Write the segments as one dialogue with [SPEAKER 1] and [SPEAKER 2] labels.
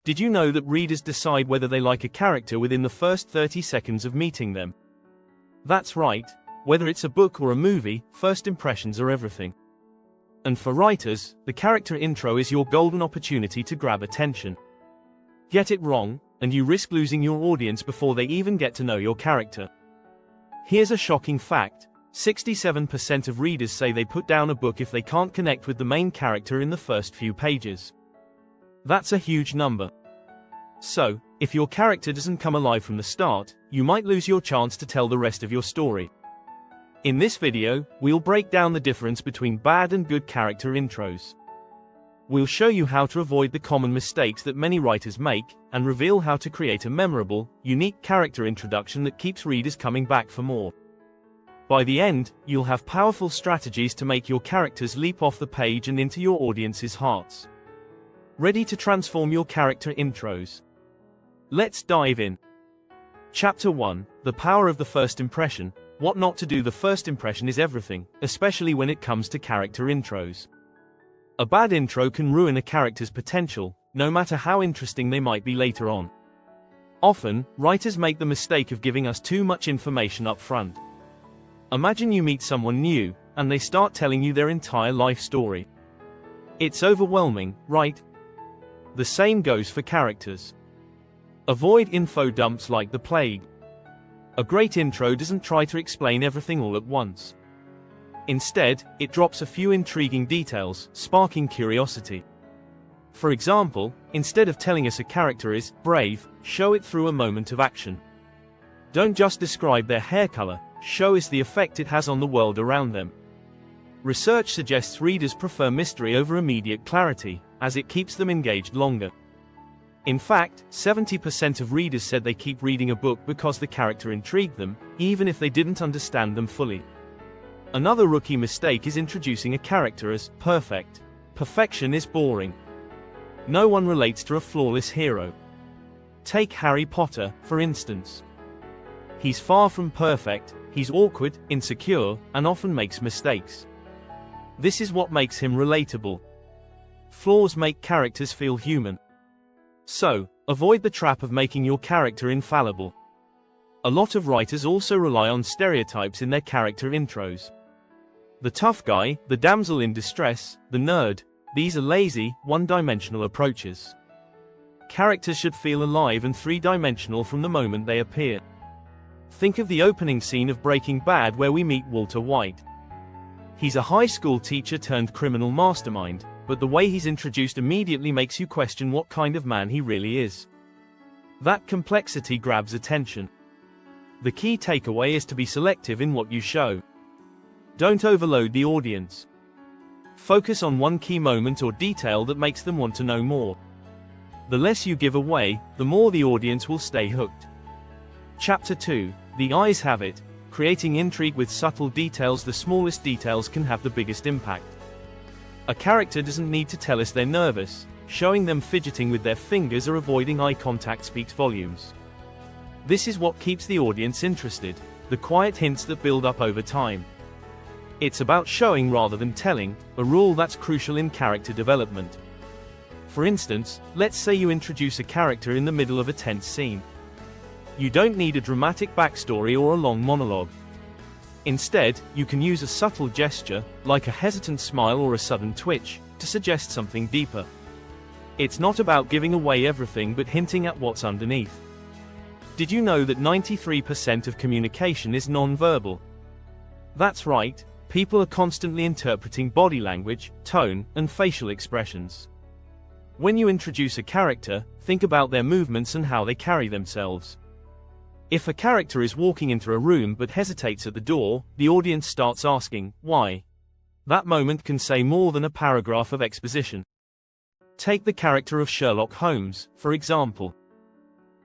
[SPEAKER 1] Did you know that readers decide whether they like a character within the first 30 seconds of meeting them? That's right. Whether it's a book or a movie, first impressions are everything. And for writers, the character intro is your golden opportunity to grab attention. Get it wrong, and you risk losing your audience before they even get to know your character. Here's a shocking fact: 67% of readers say they put down a book if they can't connect with the main character in the first few pages. That's a huge number. So, if your character doesn't come alive from the start, you might lose your chance to tell the rest of your story. In this video, we'll break down the difference between bad and good character intros. We'll show you how to avoid the common mistakes that many writers make, and reveal how to create a memorable, unique character introduction that keeps readers coming back for more. By the end, you'll have powerful strategies to make your characters leap off the page and into your audience's hearts. Ready to transform your character intros? Let's dive in. Chapter 1: The Power of the First Impression. What not to do. The first impression is everything, especially when it comes to character intros. A bad intro can ruin a character's potential, no matter how interesting they might be later on. Often, writers make the mistake of giving us too much information up front. Imagine you meet someone new, and they start telling you their entire life story. It's overwhelming, right? The same goes for characters. Avoid info dumps like the plague. A great intro doesn't try to explain everything all at once. Instead, it drops a few intriguing details, sparking curiosity. For example, instead of telling us a character is brave, show it through a moment of action. Don't just describe their hair color, show us the effect it has on the world around them. Research suggests readers prefer mystery over immediate clarity, as it keeps them engaged longer. In fact, 70% of readers said they keep reading a book because the character intrigued them, even if they didn't understand them fully. Another rookie mistake is introducing a character as perfect. Perfection is boring. No one relates to a flawless hero. Take Harry Potter, for instance. He's far from perfect, he's awkward, insecure, and often makes mistakes. This is what makes him relatable. Flaws make characters feel human. So, avoid the trap of making your character infallible. A lot of writers also rely on stereotypes in their character intros. The tough guy, the damsel in distress, the nerd, these are lazy, one-dimensional approaches. Characters should feel alive and three-dimensional from the moment they appear. Think of the opening scene of Breaking Bad where we meet Walter White. He's a high school teacher turned criminal mastermind, but the way he's introduced immediately makes you question what kind of man he really is. That complexity grabs attention. The key takeaway is to be selective in what you show. Don't overload the audience. Focus on one key moment or detail that makes them want to know more. The less you give away, the more the audience will stay hooked. Chapter 2: The Eyes Have It. Creating intrigue with subtle details. The smallest details can have the biggest impact. A character doesn't need to tell us they're nervous. Showing them fidgeting with their fingers or avoiding eye contact speaks volumes. This is what keeps the audience interested, the quiet hints that build up over time. It's about showing rather than telling, a rule that's crucial in character development. For instance, let's say you introduce a character in the middle of a tense scene. You don't need a dramatic backstory or a long monologue. Instead, you can use a subtle gesture, like a hesitant smile or a sudden twitch, to suggest something deeper. It's not about giving away everything but hinting at what's underneath. Did you know that 93% of communication is non-verbal? That's right, people are constantly interpreting body language, tone, and facial expressions. When you introduce a character, think about their movements and how they carry themselves. If a character is walking into a room but hesitates at the door, the audience starts asking, why? That moment can say more than a paragraph of exposition. Take the character of Sherlock Holmes, for example.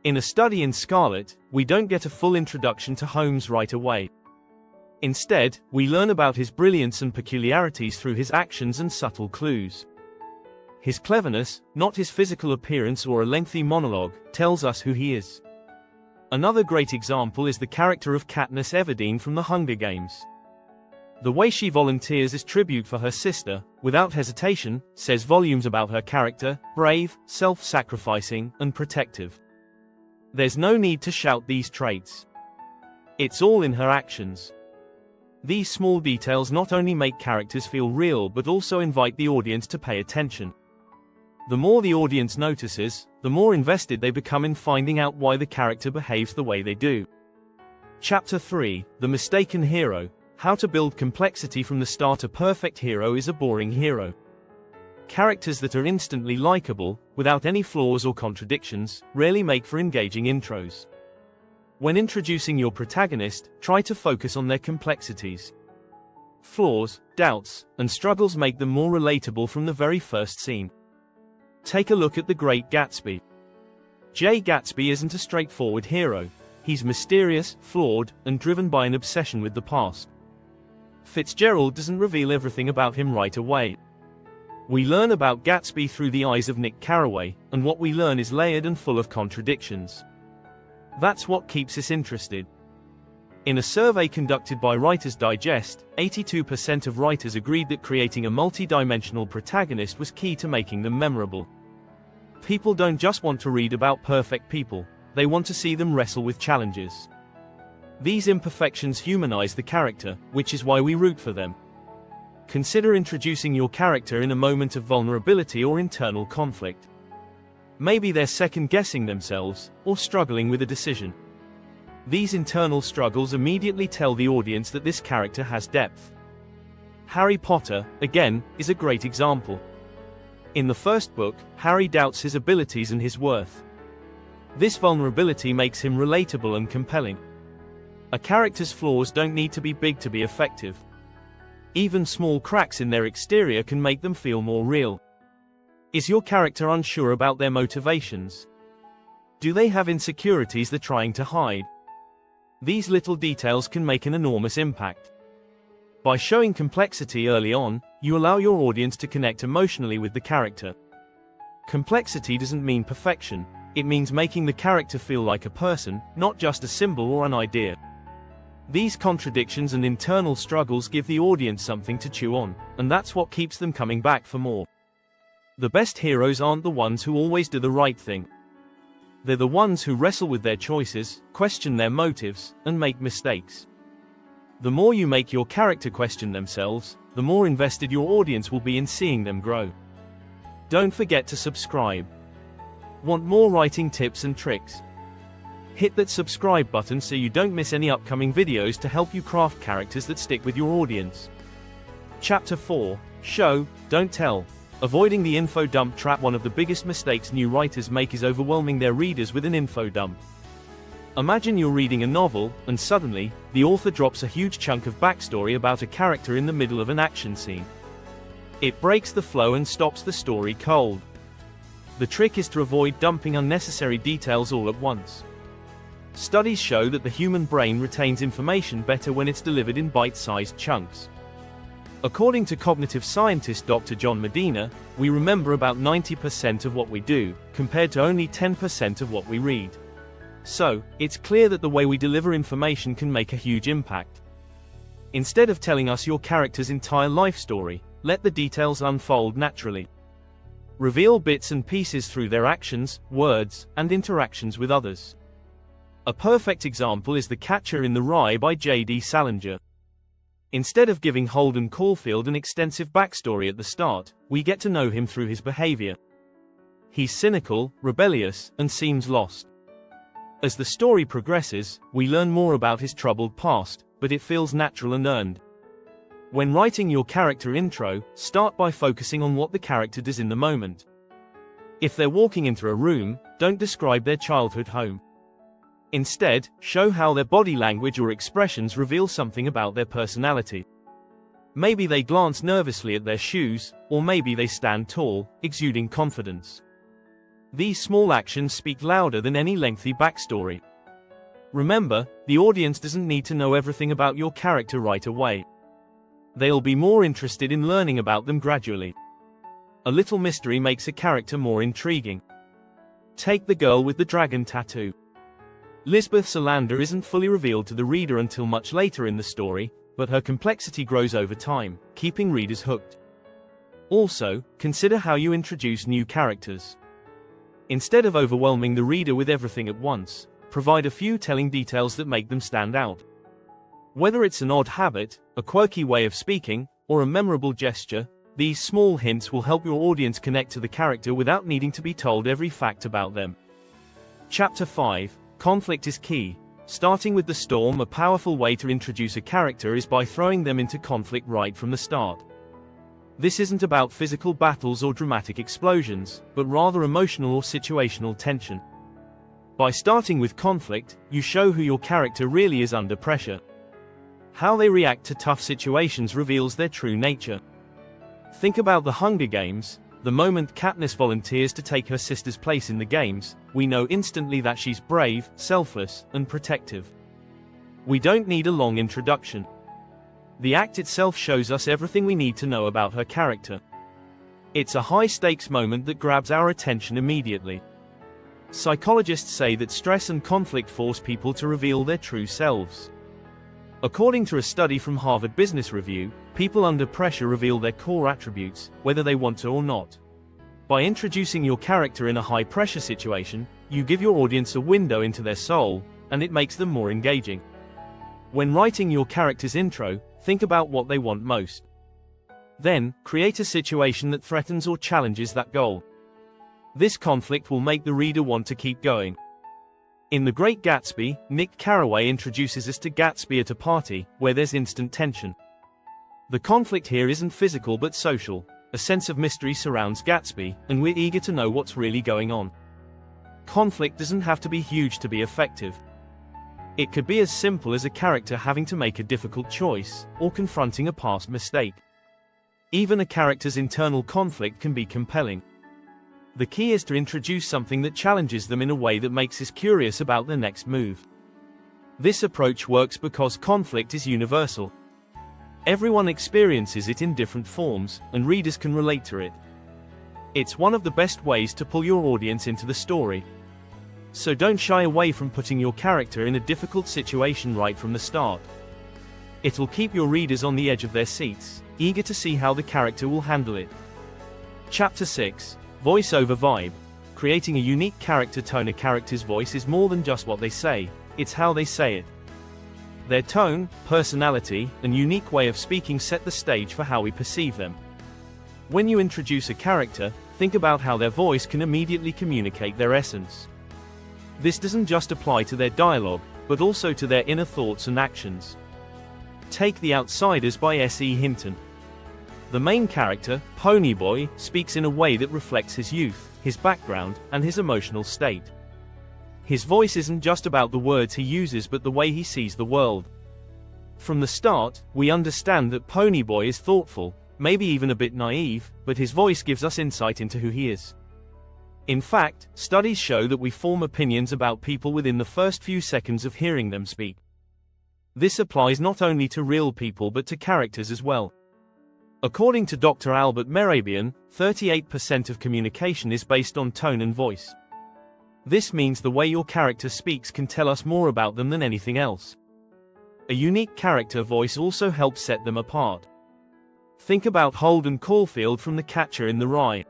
[SPEAKER 1] In A Study in Scarlet, we don't get a full introduction to Holmes right away. Instead, we learn about his brilliance and peculiarities through his actions and subtle clues. His cleverness, not his physical appearance or a lengthy monologue, tells us who he is. Another great example is the character of Katniss Everdeen from The Hunger Games. The way she volunteers as tribute for her sister, without hesitation, says volumes about her character: brave, self-sacrificing, and protective. There's no need to shout these traits. It's all in her actions. These small details not only make characters feel real but also invite the audience to pay attention. The more the audience notices, the more invested they become in finding out why the character behaves the way they do. Chapter 3: The Mistaken Hero. How to build complexity from the start. A perfect hero is a boring hero. Characters that are instantly likable, without any flaws or contradictions, rarely make for engaging intros. When introducing your protagonist, try to focus on their complexities. Flaws, doubts, and struggles make them more relatable from the very first scene. Take a look at The Great Gatsby. Jay Gatsby isn't a straightforward hero. He's mysterious, flawed, and driven by an obsession with the past. Fitzgerald doesn't reveal everything about him right away. We learn about Gatsby through the eyes of Nick Carraway, and what we learn is layered and full of contradictions. That's what keeps us interested. In a survey conducted by Writer's Digest, 82% of writers agreed that creating a multi-dimensional protagonist was key to making them memorable. People don't just want to read about perfect people, they want to see them wrestle with challenges. These imperfections humanize the character, which is why we root for them. Consider introducing your character in a moment of vulnerability or internal conflict. Maybe they're second-guessing themselves, or struggling with a decision. These internal struggles immediately tell the audience that this character has depth. Harry Potter, again, is a great example. In the first book, Harry doubts his abilities and his worth. This vulnerability makes him relatable and compelling. A character's flaws don't need to be big to be effective. Even small cracks in their exterior can make them feel more real. Is your character unsure about their motivations? Do they have insecurities they're trying to hide? These little details can make an enormous impact. By showing complexity early on, you allow your audience to connect emotionally with the character. Complexity doesn't mean perfection, it means making the character feel like a person, not just a symbol or an idea. These contradictions and internal struggles give the audience something to chew on, and that's what keeps them coming back for more. The best heroes aren't the ones who always do the right thing. They're the ones who wrestle with their choices, question their motives, and make mistakes. The more you make your character question themselves, the more invested your audience will be in seeing them grow. Don't forget to subscribe. Want more writing tips and tricks? Hit that subscribe button so you don't miss any upcoming videos to help you craft characters that stick with your audience. Chapter 4: Show, Don't Tell. Avoiding the info dump trap. One of the biggest mistakes new writers make is overwhelming their readers with an info dump. Imagine you're reading a novel, and suddenly, the author drops a huge chunk of backstory about a character in the middle of an action scene. It breaks the flow and stops the story cold. The trick is to avoid dumping unnecessary details all at once. Studies show that the human brain retains information better when it's delivered in bite-sized chunks. According to cognitive scientist Dr. John Medina, we remember about 90% of what we do, compared to only 10% of what we read. So, it's clear that the way we deliver information can make a huge impact. Instead of telling us your character's entire life story, let the details unfold naturally. Reveal bits and pieces through their actions, words, and interactions with others. A perfect example is The Catcher in the Rye by J.D. Salinger. Instead of giving Holden Caulfield an extensive backstory at the start, we get to know him through his behavior. He's cynical, rebellious, and seems lost. As the story progresses, we learn more about his troubled past, but it feels natural and earned. When writing your character intro, start by focusing on what the character does in the moment. If they're walking into a room, don't describe their childhood home. Instead, show how their body language or expressions reveal something about their personality. Maybe they glance nervously at their shoes, or maybe they stand tall, exuding confidence. These small actions speak louder than any lengthy backstory. Remember, the audience doesn't need to know everything about your character right away. They'll be more interested in learning about them gradually. A little mystery makes a character more intriguing. Take the girl with the dragon tattoo. Lisbeth Salander isn't fully revealed to the reader until much later in the story, but her complexity grows over time, keeping readers hooked. Also, consider how you introduce new characters. Instead of overwhelming the reader with everything at once, provide a few telling details that make them stand out. Whether it's an odd habit, a quirky way of speaking, or a memorable gesture, these small hints will help your audience connect to the character without needing to be told every fact about them. Chapter 5. Conflict is key. Starting with the storm, a powerful way to introduce a character is by throwing them into conflict right from the start. This isn't about physical battles or dramatic explosions, but rather emotional or situational tension. By starting with conflict, you show who your character really is under pressure. How they react to tough situations reveals their true nature. Think about the Hunger Games. The moment Katniss volunteers to take her sister's place in the games, we know instantly that she's brave, selfless, and protective. We don't need a long introduction. The act itself shows us everything we need to know about her character. It's a high-stakes moment that grabs our attention immediately. Psychologists say that stress and conflict force people to reveal their true selves. According to a study from Harvard Business Review, people under pressure reveal their core attributes, whether they want to or not. By introducing your character in a high-pressure situation, you give your audience a window into their soul, and it makes them more engaging. When writing your character's intro, think about what they want most. Then, create a situation that threatens or challenges that goal. This conflict will make the reader want to keep going. In The Great Gatsby, Nick Carraway introduces us to Gatsby at a party, where there's instant tension. The conflict here isn't physical but social. A sense of mystery surrounds Gatsby, and we're eager to know what's really going on. Conflict doesn't have to be huge to be effective. It could be as simple as a character having to make a difficult choice, or confronting a past mistake. Even a character's internal conflict can be compelling. The key is to introduce something that challenges them in a way that makes us curious about their next move. This approach works because conflict is universal. Everyone experiences it in different forms, and readers can relate to it. It's one of the best ways to pull your audience into the story. So don't shy away from putting your character in a difficult situation right from the start. It'll keep your readers on the edge of their seats, eager to see how the character will handle it. Chapter 6. Voice-over vibe. Creating a unique character tone. A character's voice is more than just what they say, it's how they say it. Their tone, personality, and unique way of speaking set the stage for how we perceive them. When you introduce a character, think about how their voice can immediately communicate their essence. This doesn't just apply to their dialogue, but also to their inner thoughts and actions. Take The Outsiders by S.E. Hinton. The main character, Ponyboy, speaks in a way that reflects his youth, his background, and his emotional state. His voice isn't just about the words he uses but the way he sees the world. From the start, we understand that Ponyboy is thoughtful, maybe even a bit naive, but his voice gives us insight into who he is. In fact, studies show that we form opinions about people within the first few seconds of hearing them speak. This applies not only to real people but to characters as well. According to Dr. Albert Mehrabian, 38% of communication is based on tone and voice. This means the way your character speaks can tell us more about them than anything else. A unique character voice also helps set them apart. Think about Holden Caulfield from The Catcher in the Rye.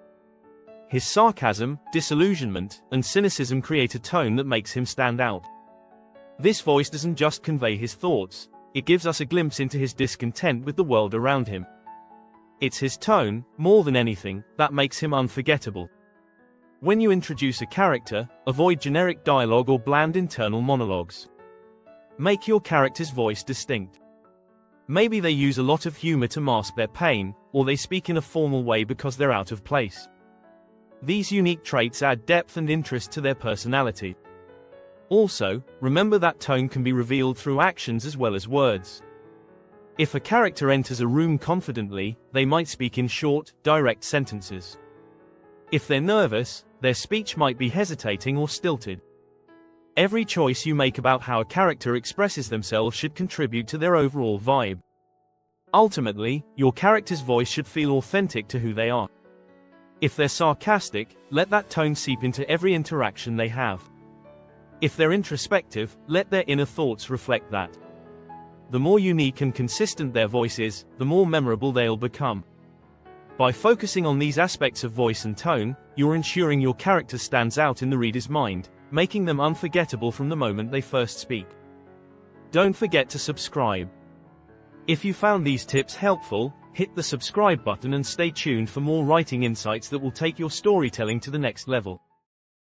[SPEAKER 1] His sarcasm, disillusionment, and cynicism create a tone that makes him stand out. This voice doesn't just convey his thoughts, it gives us a glimpse into his discontent with the world around him. It's his tone, more than anything, that makes him unforgettable. When you introduce a character, avoid generic dialogue or bland internal monologues. Make your character's voice distinct. Maybe they use a lot of humor to mask their pain, or they speak in a formal way because they're out of place. These unique traits add depth and interest to their personality. Also, remember that tone can be revealed through actions as well as words. If a character enters a room confidently, they might speak in short, direct sentences. If they're nervous, their speech might be hesitating or stilted. Every choice you make about how a character expresses themselves should contribute to their overall vibe. Ultimately, your character's voice should feel authentic to who they are. If they're sarcastic, let that tone seep into every interaction they have. If they're introspective, let their inner thoughts reflect that. The more unique and consistent their voice is, the more memorable they'll become. By focusing on these aspects of voice and tone, you're ensuring your character stands out in the reader's mind, making them unforgettable from the moment they first speak. Don't forget to subscribe. If you found these tips helpful, hit the subscribe button and stay tuned for more writing insights that will take your storytelling to the next level.